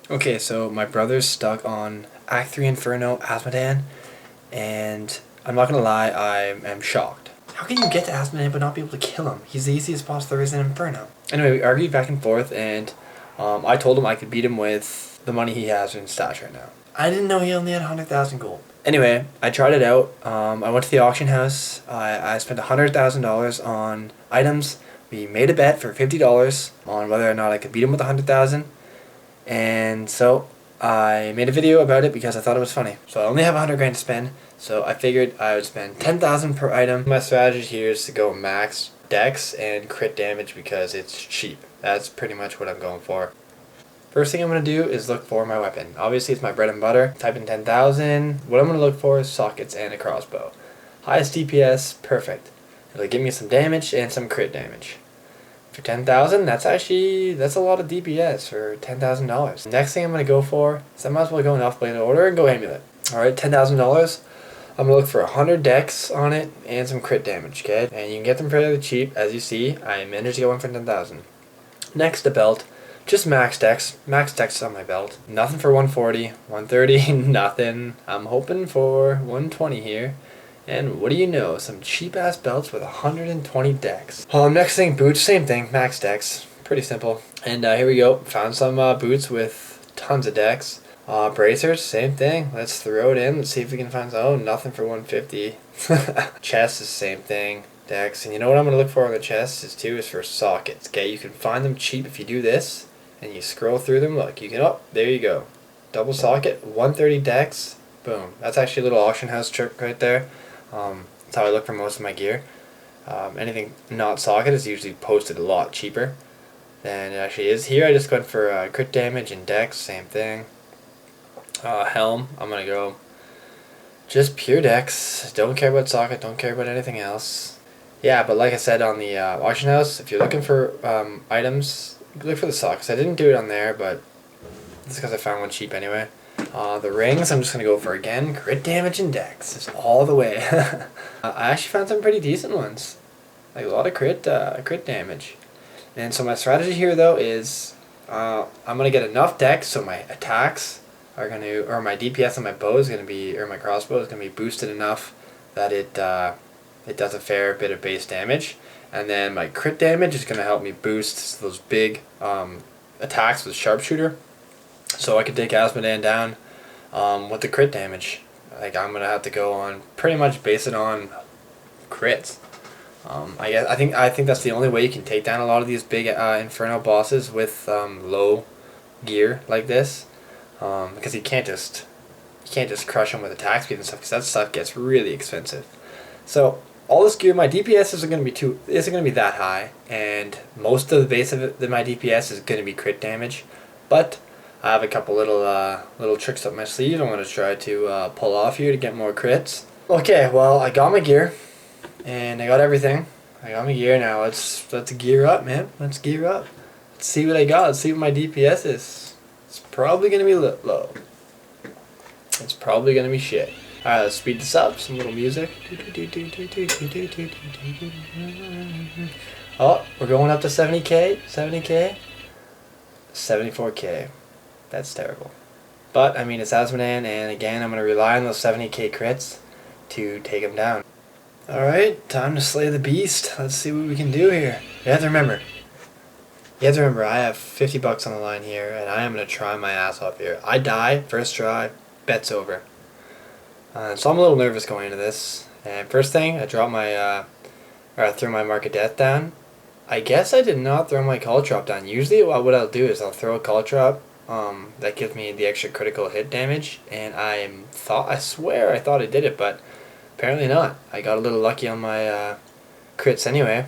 Okay, so my brother's stuck on Act 3 Inferno Asmodan, and I'm not gonna lie, I am shocked. How can you get to Asmodan but not be able to kill him? He's the easiest boss there is in Inferno. Anyway, we argued back and forth, and I told him I could beat him with the money he has in stash right now. I didn't know he only had 100,000 gold. Anyway, I tried it out. I went to the auction house. I spent $100,000 on items. We made a bet for $50 on whether or not I could beat him with 100,000. And so I made a video about it because I thought it was funny. So I only have 100 grand to spend, so I figured I would spend 10,000 per item. My strategy here is to go max dex and crit damage because it's cheap. That's pretty much what I'm going for. First thing I'm going to do is look for my weapon. Obviously it's my bread and butter. Type in 10,000. What I'm going to look for is sockets and a crossbow. Highest DPS, perfect. It'll give me some damage and some crit damage. For 10,000, that's a lot of DPS for $10,000. Next thing I'm going to go for is I might as well go in alphabetical order and go amulet. Alright, $10,000. I'm going to look for 100 dex on it and some crit damage, okay? And you can get them fairly cheap. As you see, I managed to get one for 10,000. Next, a belt. Just max dex. Max dex on my belt. Nothing for 140, 130, nothing. I'm hoping for 120 here. And what do you know, some cheap ass belts with 120 dex. Next thing, boots, same thing, max dex, pretty simple. And here we go, found some boots with tons of dex. Bracers, same thing, let's throw it in, let's see if we can find some, oh, nothing for 150. Chest is the same thing, dex. And you know what I'm going to look for on the chest is for sockets, okay? You can find them cheap if you do this, and you scroll through them, look, you can, oh, there you go. Double socket, 130 dex, boom. That's actually a little auction house trick right there. That's how I look for most of my gear. Anything not socket is usually posted a lot cheaper than it actually is. Here I just went for crit damage and dex, same thing. Helm, I'm going to go just pure dex. Don't care about socket, don't care about anything else. Yeah, but like I said on the auction house, if you're looking for items, look for the sockets. I didn't do it on there, but it's because I found one cheap anyway. The rings, I'm just going to go for, again, crit damage and dex. Just all the way. I actually found some pretty decent ones. Like a lot of crit damage. And so my strategy here, though, is I'm going to get enough dex so my attacks are going to, or my DPS on my bow is going to be, or my crossbow is going to be boosted enough that it does a fair bit of base damage. And then my crit damage is going to help me boost those big attacks with sharpshooter. So I could take Asmodan down with the crit damage. Like I'm gonna have to go on pretty much base it on crits. I think that's the only way you can take down a lot of these big Inferno bosses with low gear like this, because you can't just crush them with attack speed and stuff, because that stuff gets really expensive. So all this gear, my DPS isn't gonna be that high, and most of the base of it, my DPS is gonna be crit damage, but I have a couple little tricks up my sleeve I'm going to try to pull off here to get more crits. Okay, well, I got my gear, and I got everything. I got my gear now. Let's gear up, man. Let's gear up. Let's see what I got. Let's see what my DPS is. It's probably going to be low. It's probably going to be shit. Alright, let's speed this up. Some little music. Oh, we're going up to 70k. 70k. 74k. That's terrible. But, I mean, it's Asmodan, and again, I'm going to rely on those 70k crits to take him down. Alright, time to slay the beast. Let's see what we can do here. You have to remember, I have 50 bucks on the line here, and I am going to try my ass off here. I die, first try, bet's over. So I'm a little nervous going into this. And first thing, I drop my, I threw my Mark of Death down. I guess I did not throw my Call Drop down. Usually what I'll do is I'll throw a Call Drop that gives me the extra critical hit damage, and I swear I thought I did it, but apparently not. I got a little lucky on my crits anyway,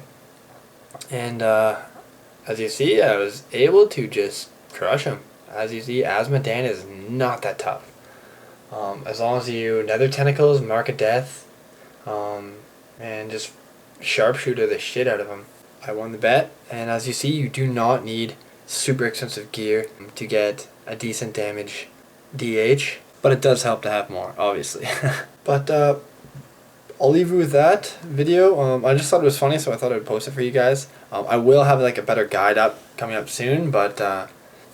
and as you see, I was able to just crush him. As you see, Asmodan is not that tough. As long as you Nether Tentacles, Mark of Death, and just sharpshooter the shit out of him. I won the bet, and as you see, you do not need super expensive gear to get a decent damage DH, but it does help to have more, obviously. But I'll leave you with that video. I just thought it was funny, so I thought I'd post it for you guys. I will have like a better guide up coming up soon, but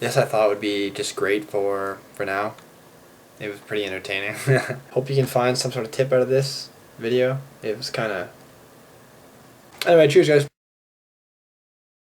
This I thought would be just great for now. It was pretty entertaining. Hope you can find some sort of tip out of this video. It was kind of... Anyway, cheers guys.